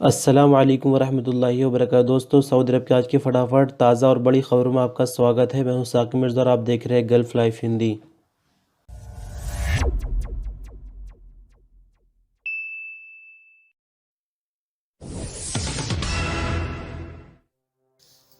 अस्सलाम वालेकुम वरहमतुल्लाहि वबरकातुहू। दोस्तों, सऊदी अरब की आज की फटाफट ताज़ा और बड़ी खबरों में आपका स्वागत है। मैं हूं साकिब मिर्ज़ा और आप देख रहे हैं gulf life Hindi.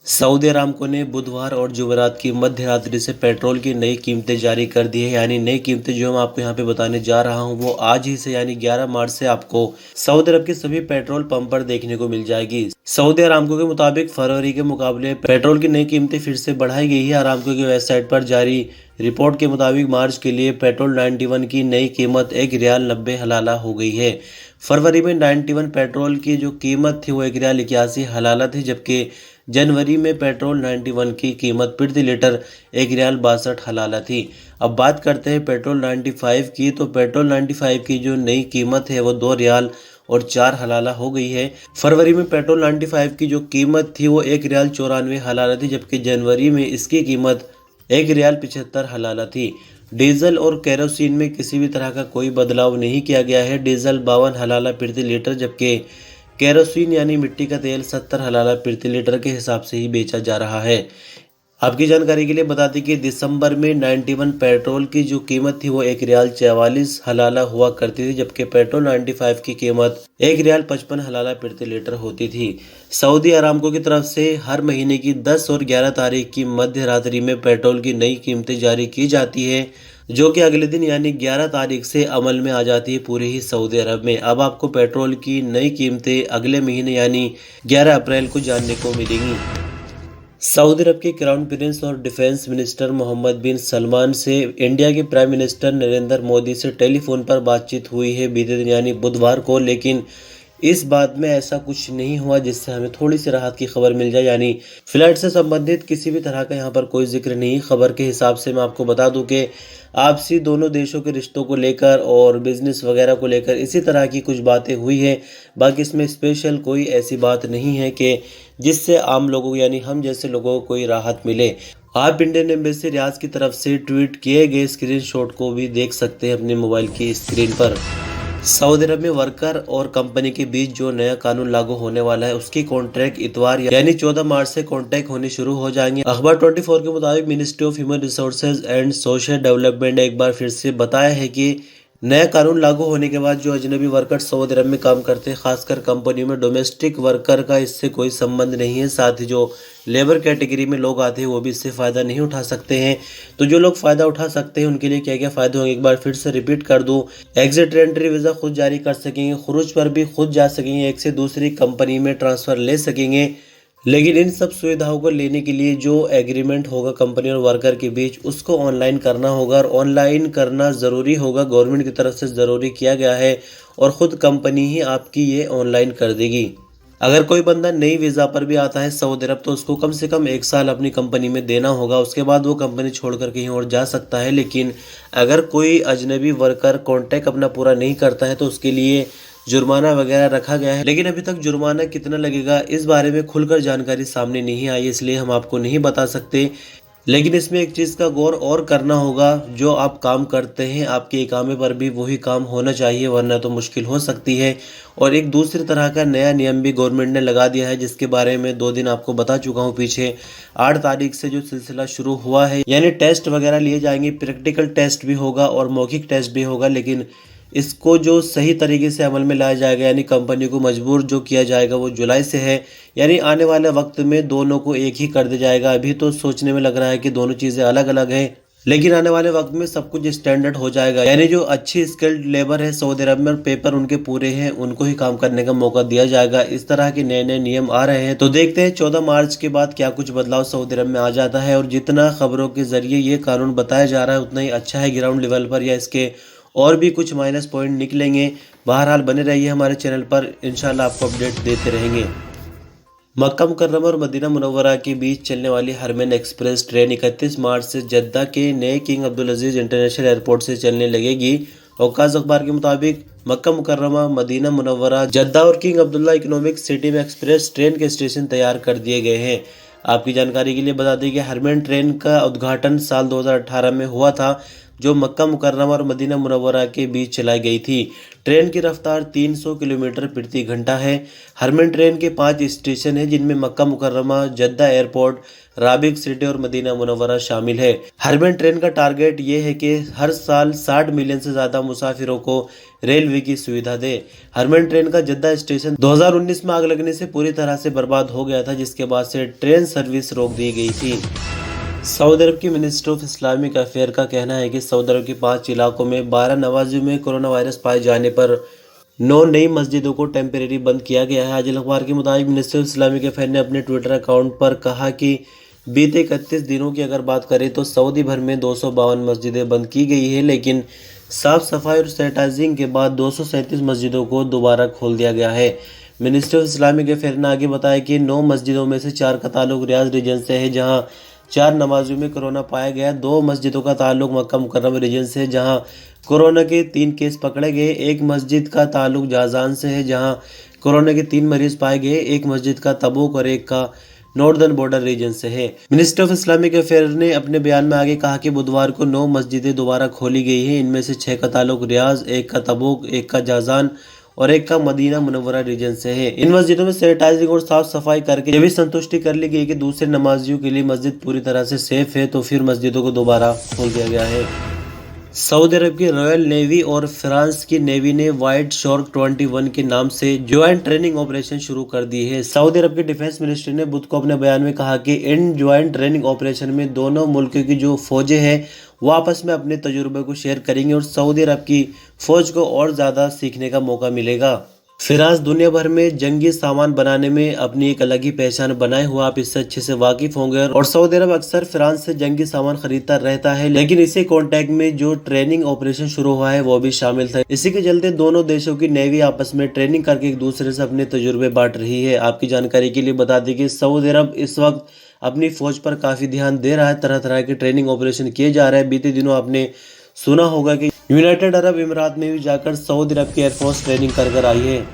Saudi Aramco ने बुधवार और जुमेरात की मध्य रात्रि से पेट्रोल की नई कीमतें जारी कर दी है। यानी नई कीमतें जो मैं आपको यहाँ पे बताने जा रहा हूँ वो आज ही से यानी 11 मार्च से आपको सऊदी अरब के सभी पेट्रोल पंप पर देखने को मिल जाएगी। सऊदी अरामको के मुताबिक फरवरी के मुकाबले पेट्रोल की नई कीमतें फिर से बढ़ाई गई है। अरामको की वेबसाइट पर जारी रिपोर्ट के मुताबिक मार्च के लिए पेट्रोल 91 की नई कीमत 1 रियाल 90 हलाला हो गई है। फरवरी में 91 पेट्रोल की जो कीमत थी वो 1 रियाल 81 हलाला थी, जबकि जनवरी में पेट्रोल 91 की कीमत प्रति लीटर 1 रियाल 62 हलाला थी। अब बात करते हैं पेट्रोल 95 की। तो पेट्रोल 95 की जो नई कीमत है वो 2 रियाल 4 हलाला हो गई है। फरवरी में पेट्रोल 95 की जो कीमत थी वो 1 रियाल 94 हलाला थी, जबकि जनवरी में इसकी कीमत 1 रियाल 75 हलाला थी। डीजल और केरोसिन में किसी भी तरह का कोई बदलाव नहीं किया गया है। डीजल 52 हलाला प्रति लीटर, जबकि केरोसिन यानी मिट्टी का तेल 70 हलाला प्रति लीटर के हिसाब से ही बेचा जा रहा है। आपकी जानकारी के लिए बता दें कि दिसंबर में 91 पेट्रोल की जो कीमत थी वो 1 रियाल 44 हलाला हुआ करती थी, जबकि पेट्रोल 95 की कीमत 1 रियाल 55 हलाला प्रति लीटर होती थी। सऊदी अरामको की तरफ से हर महीने की 10 और 11 तारीख की मध्य रात्रि में पेट्रोल की नई कीमतें जारी की जाती है, जो कि अगले दिन यानी 11 तारीख से अमल में आ जाती है पूरे ही सऊदी अरब में। अब आपको पेट्रोल की नई कीमतें अगले महीने यानी 11 अप्रैल को जानने को मिलेंगी। सऊदी अरब के क्राउन प्रिंस और डिफेंस मिनिस्टर मोहम्मद बिन सलमान से इंडिया के प्राइम मिनिस्टर नरेंद्र मोदी से टेलीफोन पर बातचीत हुई है बीते दिन यानी बुधवार को, लेकिन इस बात में ऐसा कुछ नहीं हुआ जिससे हमें थोड़ी सी राहत की खबर मिल जाए। यानी फ्लाइट से संबंधित किसी भी तरह का यहाँ पर कोई जिक्र नहीं। खबर के हिसाब से मैं आपको बता दूं कि आपसी दोनों देशों के रिश्तों को लेकर और बिजनेस वगैरह को लेकर इसी तरह की कुछ बातें हुई है। बाकी इसमें स्पेशल कोई ऐसी बात नहीं है कि जिससे आम लोगों को यानी हम जैसे लोगों को कोई राहत मिले। आप इंडियन एम्बेसी रियाज की तरफ से ट्वीट किए गए स्क्रीनशॉट को भी देख सकते हैं अपने मोबाइल की स्क्रीन पर। सऊदी अरब में वर्कर और कंपनी के बीच जो नया कानून लागू होने वाला है उसकी कॉन्ट्रैक्ट इतवार यानी 14 मार्च से कॉन्ट्रैक्ट होनी शुरू हो जाएंगे। अखबार 24 के मुताबिक ministry of human resources and social development ने एक बार फिर से बताया है कि नया कानून लागू होने के बाद जो अजनबी वर्कर सऊदी अरब में काम करते हैं, खासकर कंपनियों में डोमेस्टिक वर्कर का इससे कोई संबंध नहीं है। साथ ही जो लेबर कैटेगरी में लोग आते हैं वो भी इससे फ़ायदा नहीं उठा सकते हैं। तो जो लोग फ़ायदा उठा सकते हैं उनके लिए क्या क्या फ़ायदे होंगे, एक बार फिर से रिपीट कर दूं। एग्जिट एंट्री वीज़ा खुद जारी कर सकेंगे, खुरूज पर भी खुद जा सकेंगे, एक से दूसरी कंपनी में ट्रांसफ़र ले सकेंगे। लेकिन इन सब सुविधाओं को लेने के लिए जो एग्रीमेंट होगा कंपनी और वर्कर के बीच उसको ऑनलाइन करना होगा, और ऑनलाइन करना ज़रूरी होगा, गवर्नमेंट की तरफ से ज़रूरी किया गया है और ख़ुद कंपनी ही आपकी ये ऑनलाइन कर देगी। अगर कोई बंदा नई वीज़ा पर भी आता है सऊदी अरब तो उसको कम से कम 1 साल अपनी कंपनी में देना होगा, उसके बाद वो कंपनी छोड़कर कहीं और जा सकता है। लेकिन अगर कोई अजनबी वर्कर कॉन्ट्रैक्ट अपना पूरा नहीं करता है तो उसके लिए जुर्माना वगैरह रखा गया है। लेकिन अभी तक जुर्माना कितना लगेगा इस बारे में खुलकर जानकारी सामने नहीं आई, इसलिए हम आपको नहीं बता सकते। लेकिन इसमें एक चीज़ का गौर और करना होगा, जो आप काम करते हैं आपके इकामे पर भी वही काम होना चाहिए, वरना तो मुश्किल हो सकती है। और एक दूसरी तरह का नया नियम भी गवर्नमेंट ने लगा दिया है, जिसके बारे में 2 दिन आपको बता चुका हूँ पीछे। 8 तारीख से जो सिलसिला शुरू हुआ है यानी टेस्ट वगैरह लिए जाएंगे, प्रैक्टिकल टेस्ट भी होगा और मौखिक टेस्ट भी होगा। लेकिन इसको जो सही तरीके से अमल में लाया जाएगा यानी कंपनी को मजबूर जो किया जाएगा वो जुलाई से है, यानी आने वाले वक्त में दोनों को एक ही कर दिया जाएगा। अभी तो सोचने में लग रहा है कि दोनों चीज़ें अलग अलग हैं, लेकिन आने वाले वक्त में सब कुछ स्टैंडर्ड हो जाएगा। यानी जो अच्छी स्किल्ड लेबर है सऊदी अरब में और पेपर उनके पूरे हैं उनको ही काम करने का मौका दिया जाएगा। इस तरह के नए नए नियम आ रहे हैं, तो देखते हैं 14 मार्च के बाद क्या कुछ बदलाव सऊदी अरब में आ जाता है। और जितना खबरों के जरिए ये कानून बताया जा रहा है उतना ही अच्छा है ग्राउंड लेवल पर, या इसके और भी कुछ माइनस पॉइंट निकलेंगे। बहरहाल बने रहिए हमारे चैनल पर, इंशाल्लाह आपको अपडेट देते रहेंगे। मक्का मुकर्रमा और मदीना मुनव्वरा के बीच चलने वाली हरमैन एक्सप्रेस ट्रेन 31 मार्च से जद्दा के नए किंग अब्दुल अजीज़ इंटरनेशनल एयरपोर्ट से चलने लगेगी। औकाज़ अखबार के मुताबिक मक्का मुकर्रमा, मदीना मुनव्वरा, जद्दा और किंग अब्दुल्ला इकोनॉमिक सिटी में एक्सप्रेस ट्रेन के स्टेशन तैयार कर दिए गए हैं। आपकी जानकारी के लिए बता दें कि हरमैन ट्रेन का उद्घाटन साल 2018 में हुआ था। जो मक्का मुकर्रमा और मदीना मुनव्वरा के बीच चलाई गई थी। ट्रेन की रफ्तार 300 किलोमीटर प्रति घंटा है। हरमैन ट्रेन के 5 स्टेशन हैं, जिनमें मक्का मुकर्रमा, जद्दा एयरपोर्ट, राबिग सिटी और मदीना मुनव्वरा शामिल है। हरमैन ट्रेन का टारगेट ये है कि हर साल 60 मिलियन से ज़्यादा मुसाफिरों को रेलवे की सुविधा दे। हरमैन ट्रेन का जद्दा स्टेशन 2019 में आग लगने से पूरी तरह से बर्बाद हो गया था, जिसके बाद से ट्रेन सर्विस रोक दी गई थी। सऊदी अरब की मिनिस्ट्री ऑफ इस्लामिक अफेयर का कहना है कि सऊदी अरब के 5 इलाकों में 12 नवाजियों में कोरोना वायरस पाए जाने पर 9 नई मस्जिदों को टेम्परेरी बंद किया गया है। आज अखबार के मुताबिक मिनिस्ट्री ऑफ इस्लामिक अफेयर ने अपने ट्विटर अकाउंट पर कहा कि बीते 31 दिनों की अगर बात करें तो सऊदी भर में 252 मस्जिदें बंद की गई है, लेकिन साफ सफाई और सैनिटाइजिंग के बाद 237 मस्जिदों को दोबारा खोल दिया गया है। मिनिस्ट्री ऑफ इस्लामिक अफेयर ने आगे बताया कि 9 मस्जिदों में से 4 का ताल्लुक रियाज रीजन से है, जहां 4 नमाजियों में कोरोना पाया गया। 2 मस्जिदों का ताल्लुक मक्का मुकर्रमा रीजन से है, जहां कोरोना के 3 केस पकड़े गए। 1 मस्जिद का ताल्लुक जाजान से है, जहां कोरोना के 3 मरीज पाए गए। 1 मस्जिद का तबूक और 1 का नॉर्दर्न बॉर्डर रीजन से है। मिनिस्ट्री ऑफ इस्लामिक अफेयर ने अपने बयान में आगे कहा कि बुधवार को 9 मस्जिदें दोबारा खोली गई हैं। इनमें से 6 का ताल्लुक रियाज, 1 का तबूक, 1 का जाजान और 1 का मदीना मुनव्वरा रीजन से है। इन मस्जिदों में सैनिटाइजिंग और साफ सफाई करके ये भी संतुष्टि कर ली गई कि दूसरे नमाजियों के लिए मस्जिद पूरी तरह से सेफ है, तो फिर मस्जिदों को दोबारा खोल दिया गया है। सऊदी अरब की रॉयल नेवी और फ्रांस की नेवी ने व्हाइट शार्क 21 के नाम से ज्वाइंट ट्रेनिंग ऑपरेशन शुरू कर दी है। सऊदी अरब की डिफेंस मिनिस्ट्री ने बुध को अपने बयान में कहा कि इन ज्वाइंट ट्रेनिंग ऑपरेशन में दोनों मुल्कों की जो फौजें हैं वो आपस में अपने तजुर्बे को शेयर करेंगे और सऊदी अरब की फौज को और ज़्यादा सीखने का मौका मिलेगा। फ्रांस दुनिया भर में जंगी सामान बनाने में अपनी एक अलग ही पहचान बनाए हुआ, आप इससे अच्छे से वाकिफ होंगे। और सऊदी अरब अक्सर फ्रांस से जंगी सामान खरीदता रहता है, लेकिन इसी कॉन्टेक्ट में जो ट्रेनिंग ऑपरेशन शुरू हुआ है वो भी शामिल था। इसी के चलते दोनों देशों की नेवी आपस में ट्रेनिंग करके एक दूसरे से अपने तजुर्बे बांट रही है। आपकी जानकारी के लिए बता दें कि सऊदी अरब इस वक्त अपनी फौज पर काफी ध्यान दे रहा है। तरह तरह के ट्रेनिंग ऑपरेशन किए जा रहे हैं। बीते दिनों आपने सुना होगा कि यूनाइटेड अरब अमीरात में भी जाकर सऊदी अरब की एयरफोर्स ट्रेनिंग कर आई है।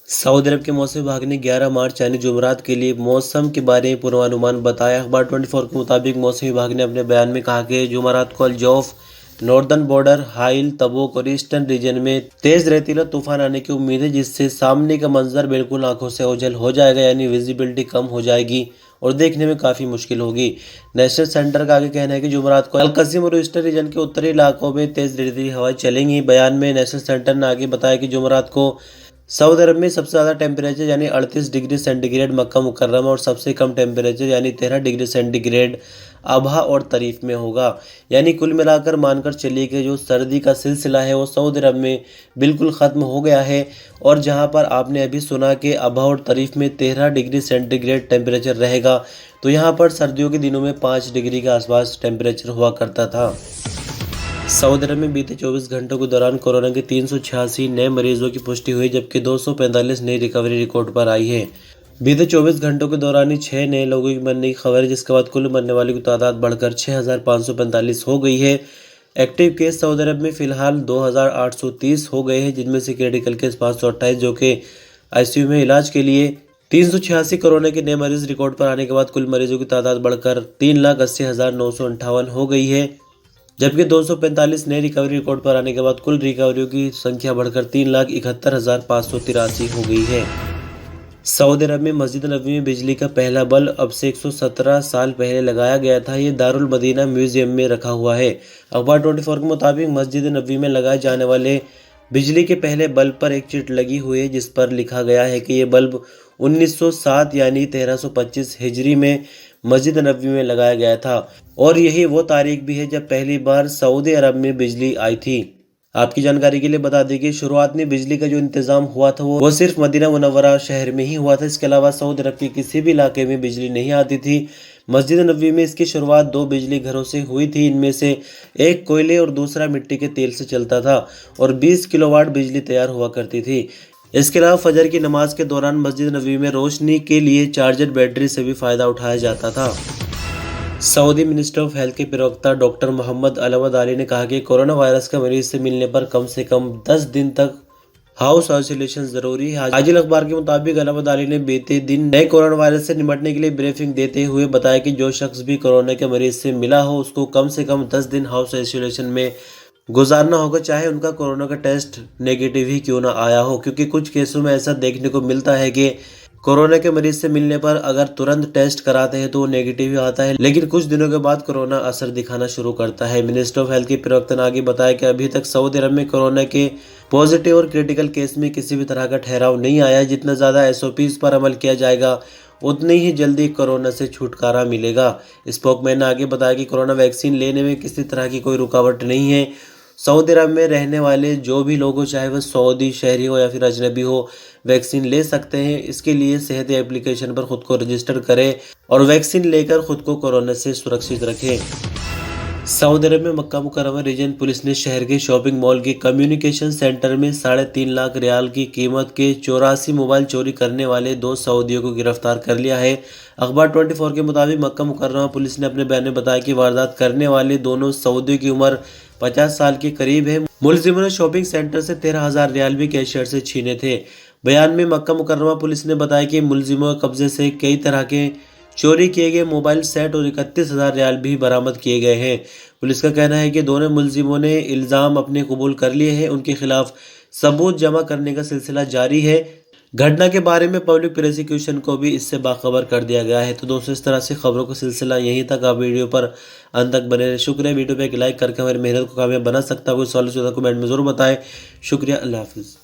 सऊदी अरब के मौसम विभाग ने 11 मार्च यानी जुमेरात के लिए मौसम के बारे में पूर्वानुमान बताया। अखबार 24 के मुताबिक मौसम विभाग ने अपने बयान में कहा कि जुमेरात को अल-जौफ, नॉर्दर्न बॉर्डर, हाइल, तबूक और ईस्टर्न रीजन में तेज रेतीला तूफान आने की उम्मीद है, जिससे सामने का मंजर बिल्कुल आंखों से ओझल हो जाएगा, यानी विजिबिलिटी कम हो जाएगी और देखने में काफ़ी मुश्किल होगी। नेशनल सेंटर का आगे कहना है कि जुमेरात को अल-कसीम और ईस्टर्न रीजन के उत्तरी इलाकों में तेज रेतीली हवाएं चलेंगी। बयान में नेशनल सेंटर ने आगे बताया कि जुमेरात को सऊदी अरब में सबसे ज़्यादा टेम्परेचर यानी 38 डिग्री सेंटीग्रेड मक्का मुकर्रमा और सबसे कम टेम्परेचर यानी 13 डिग्री सेंटीग्रेड अबहा और तरीफ में होगा। यानी कुल मिलाकर मानकर चलिए कि जो सर्दी का सिलसिला है वो सऊदी अरब में बिल्कुल ख़त्म हो गया है। और जहां पर आपने अभी सुना कि अबहा और तरीफ में 13 डिग्री सेंटीग्रेड टेम्परेचर रहेगा, तो यहाँ पर सर्दियों के दिनों में 5 डिग्री के आसपास टेम्परेचर हुआ करता था। सऊदी अरब में बीते 24 घंटों के दौरान कोरोना के 386 नए मरीजों की पुष्टि हुई, जबकि 245 नई रिकवरी रिकॉर्ड पर आई है। बीते 24 घंटों के दौरान ही 6 नए लोगों की मरने की खबर है, जिसके बाद कुल मरने वालों की तादाद बढ़कर 6545 हो गई है। एक्टिव केस सऊदी अरब में फिलहाल 2830 हो गए हैं, जिनमें से क्रिटिकल केस 528 जो कि आईसीयू में इलाज के लिए। 386 कोरोना के नए मरीज रिकॉर्ड पर आने के बाद कुल मरीजों की तादाद बढ़कर 3,80,958 हो गई है, जबकि 245 नए रिकवरी रिकॉर्ड पर आने के बाद कुल रिकवरियों की संख्या बढ़कर 3,71,583 हो गई है। सऊदी अरब में मस्जिद नबवी में बिजली का पहला बल्ब अब से 117 साल पहले लगाया गया था। ये दारुल मदीना म्यूजियम में रखा हुआ है। अखबार 24 के मुताबिक मस्जिद नबवी में लगाए जाने वाले बिजली के पहले बल्ब पर एक चिट लगी हुई है, जिस पर लिखा गया है कि ये बल्ब 1907 यानी 1325 हिजरी में मस्जिद नबवी में लगाया गया था और यही वो तारीख भी है जब पहली बार सऊदी अरब में बिजली आई थी। आपकी जानकारी के लिए बता दें कि शुरुआत में बिजली का जो इंतजाम हुआ था वो सिर्फ मदीना मुनव्वरा शहर में ही हुआ था। इसके अलावा सऊदी अरब के किसी भी इलाके में बिजली नहीं आती थी। मस्जिद नबवी में इसकी शुरुआत 2 बिजली घरों से हुई थी। इनमें से एक कोयले और दूसरा मिट्टी के तेल से चलता था और 20 किलोवाट बिजली तैयार हुआ करती थी। इसके अलावा फजर की नमाज के दौरान मस्जिद नबवी में रोशनी के लिए चार्जर बैटरी से भी फ़ायदा उठाया जाता था। सऊदी मिनिस्टर ऑफ हेल्थ के प्रवक्ता डॉक्टर मोहम्मद अलवद अली ने कहा कि कोरोना वायरस का मरीज से मिलने पर कम से कम 10 दिन तक हाउस आइसोलेशन जरूरी है। आजिल अखबार के मुताबिक अलामत अली ने बीते दिन नए कोरोना वायरस से निपटने के लिए ब्रीफिंग देते हुए बताया कि जो शख्स भी कोरोना के मरीज से मिला हो उसको कम से कम 10 दिन हाउस आइसोलेशन में गुजारना होगा, चाहे उनका कोरोना का टेस्ट नेगेटिव ही क्यों ना आया हो। क्योंकि कुछ केसों में ऐसा देखने को मिलता है कि कोरोना के मरीज से मिलने पर अगर तुरंत टेस्ट कराते हैं तो वो नेगेटिव ही आता है, लेकिन कुछ दिनों के बाद कोरोना असर दिखाना शुरू करता है। मिनिस्टर ऑफ हेल्थ के प्रवक्ता ने आगे बताया कि अभी तक सऊदी अरब में कोरोना के पॉजिटिव और क्रिटिकल केस में किसी भी तरह का ठहराव नहीं आया। जितना ज़्यादा एसओपीज पर अमल किया जाएगा उतनी ही जल्दी कोरोना से छुटकारा मिलेगा। स्पोकमैन ने आगे बताया कि कोरोना वैक्सीन लेने में किसी तरह की कोई रुकावट नहीं है। सऊदी अरब में रहने वाले जो भी लोग हो, चाहे वह सऊदी शहरी हो या फिर अजनबी हो, वैक्सीन ले सकते हैं। इसके लिए सेहत एप्लीकेशन पर खुद को रजिस्टर करें और वैक्सीन लेकर खुद को कोरोना से सुरक्षित रखें। सऊदी अरब में मक्का मुकर्रमा रीजन पुलिस ने शहर के शॉपिंग मॉल के कम्युनिकेशन सेंटर में 3.5 लाख रियाल की कीमत के 84 मोबाइल चोरी करने वाले 2 सऊदियों को गिरफ्तार कर लिया है। अखबार 24 के मुताबिक मक्का मुकर्रमा पुलिस ने अपने बयान में बताया कि वारदात करने वाले दोनों सऊदियों की उम्र 50 साल के करीब है। मुलजिमों ने शॉपिंग सेंटर से 13,000 रियाल भी कैशियर से छीने थे। बयान में मक्का मुकर्रमा पुलिस ने बताया कि मुलजिमों के कब्जे से कई तरह के चोरी किए गए मोबाइल सेट और 31,000 रियाल भी बरामद किए गए हैं। पुलिस का कहना है कि दोनों मुलजिमों ने इल्ज़ाम अपने कबूल कर लिए हैं। उनके खिलाफ सबूत जमा करने का सिलसिला जारी है। घटना के बारे में पब्लिक प्रोसिक्यूशन को भी इससे बाखबर कर दिया गया है। तो दोस्तों, इस तरह से खबरों का सिलसिला यहीं तक। आप वीडियो पर अंत तक बने रहे। शुक्रिया। वीडियो पे एक लाइक करके हमारी मेहनत को कामयाब बना सकता है। कोई सवाल कमेंट में ज़रूर बताएं। शुक्रिया। अल्लाह हाफिज़।